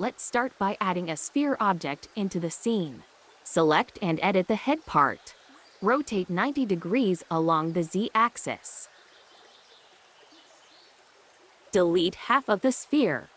Let's start by adding a sphere object into the scene. Select and edit the head part. Rotate 90 degrees along the Z-axis. Delete half of the sphere.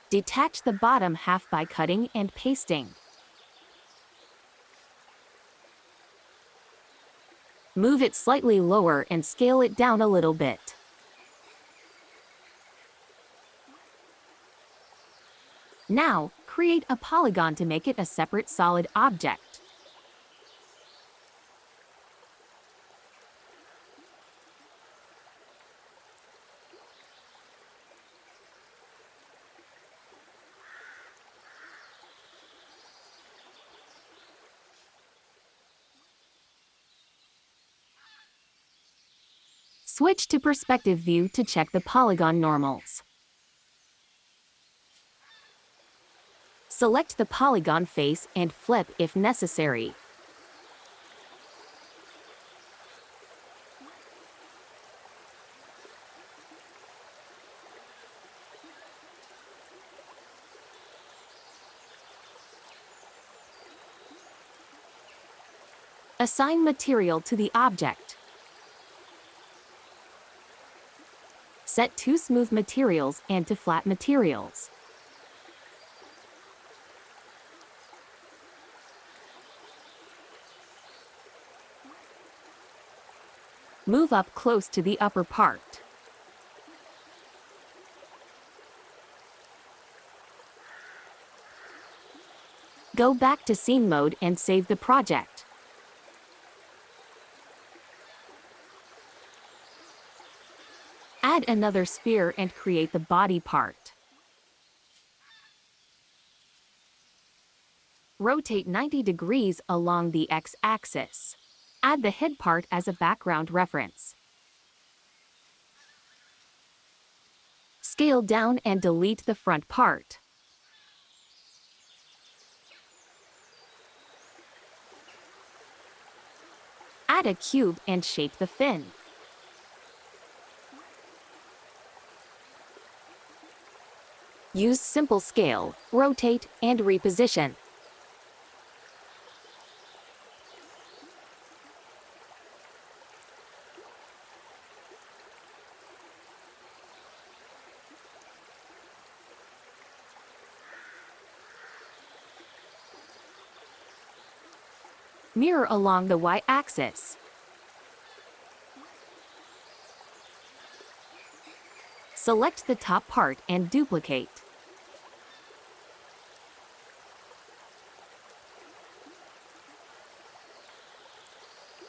Detach the bottom half by cutting and pasting. Move it slightly lower and scale it down a little bit. Now, create a polygon to make it a separate solid object. Switch to perspective view to check the polygon normals. Select the polygon face and flip if necessary. Assign material to the object. Set to smooth materials and to flat materials. Move up close to the upper part. Go back to scene mode and save the project. Add another sphere and create the body part. Rotate 90 degrees along the X-axis. Add the head part as a background reference. Scale down and delete the front part. Add a cube and shape the fin. Use simple scale, rotate, and reposition. Mirror along the Y-axis. Select the top part and duplicate.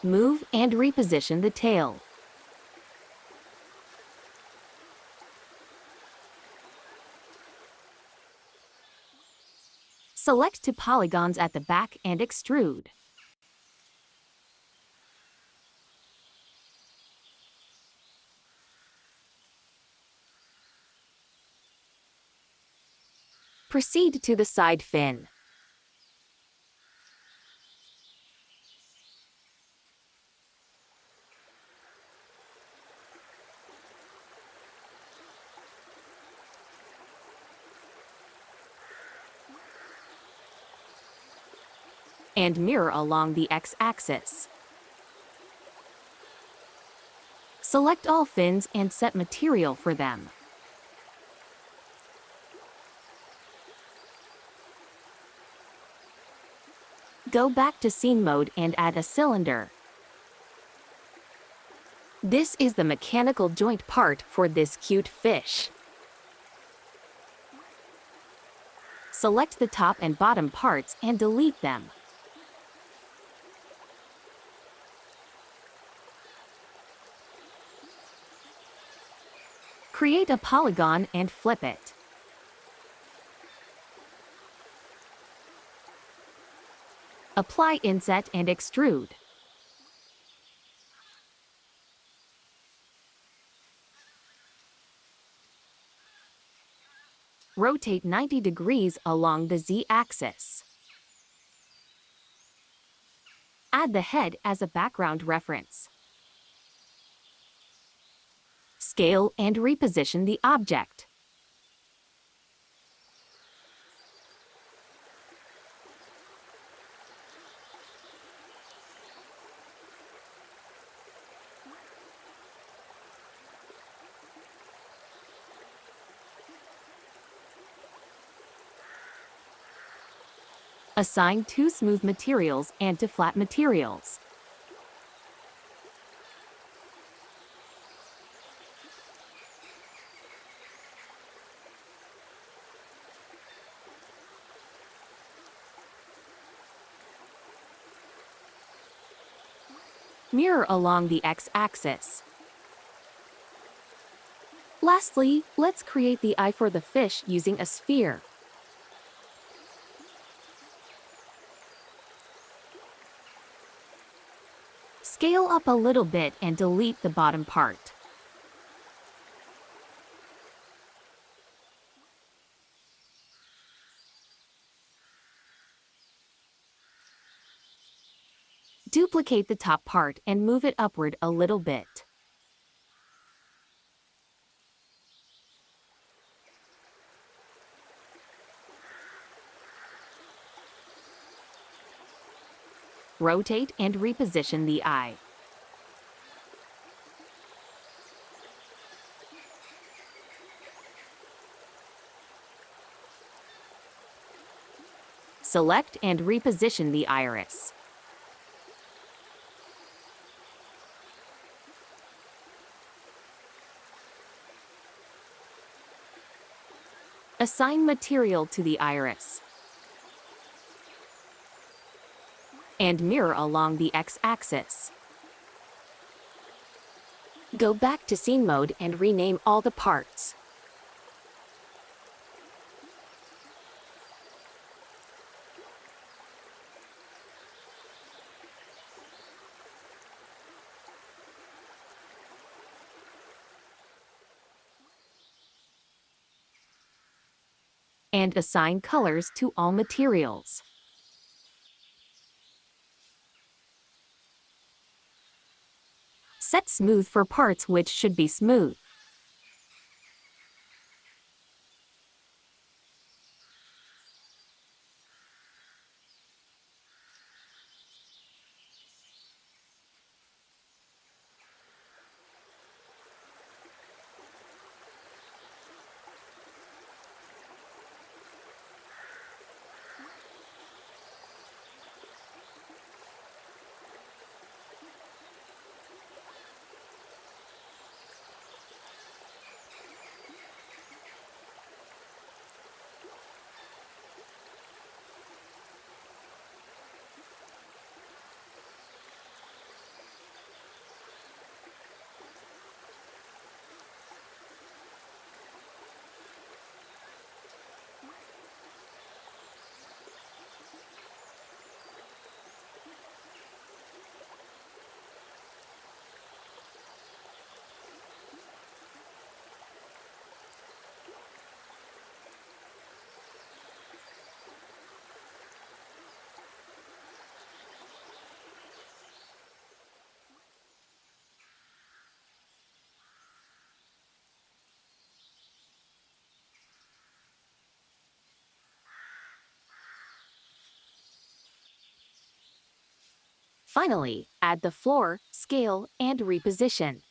Move and reposition the tail. Select two polygons at the back and extrude. Proceed to the side fin. And mirror along the X-axis. Select all fins and set material for them. Go back to scene mode and add a cylinder. This is the mechanical joint part for this cute fish. Select the top and bottom parts and delete them. Create a polygon and flip it. Apply inset and extrude. Rotate 90 degrees along the Z-axis. Add the head as a background reference. Scale and reposition the object. Assign to smooth materials and to flat materials. Mirror along the x-axis. Lastly, let's create the eye for the fish using a sphere. Scale up a little bit and delete the bottom part. Duplicate the top part and move it upward a little bit. Rotate and reposition the eye. Select and reposition the iris. Assign material to the iris. And mirror along the x-axis. Go back to scene mode and rename all the parts. And assign colors to all materials. Set smooth for parts which should be smooth. Finally, add the floor, scale, and reposition.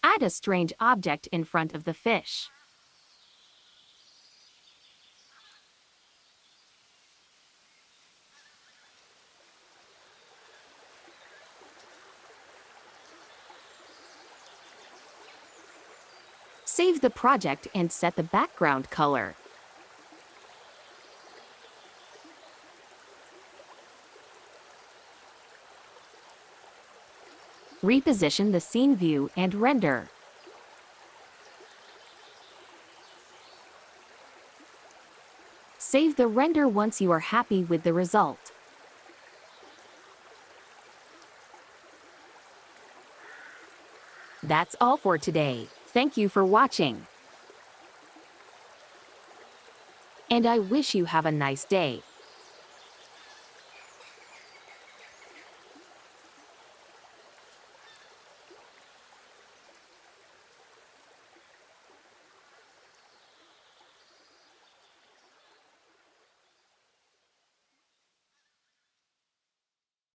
Add a strange object in front of the fish. Save the project and set the background color. Reposition the scene view and render. Save the render once you are happy with the result. That's all for today. Thank you for watching. And I wish you have a nice day.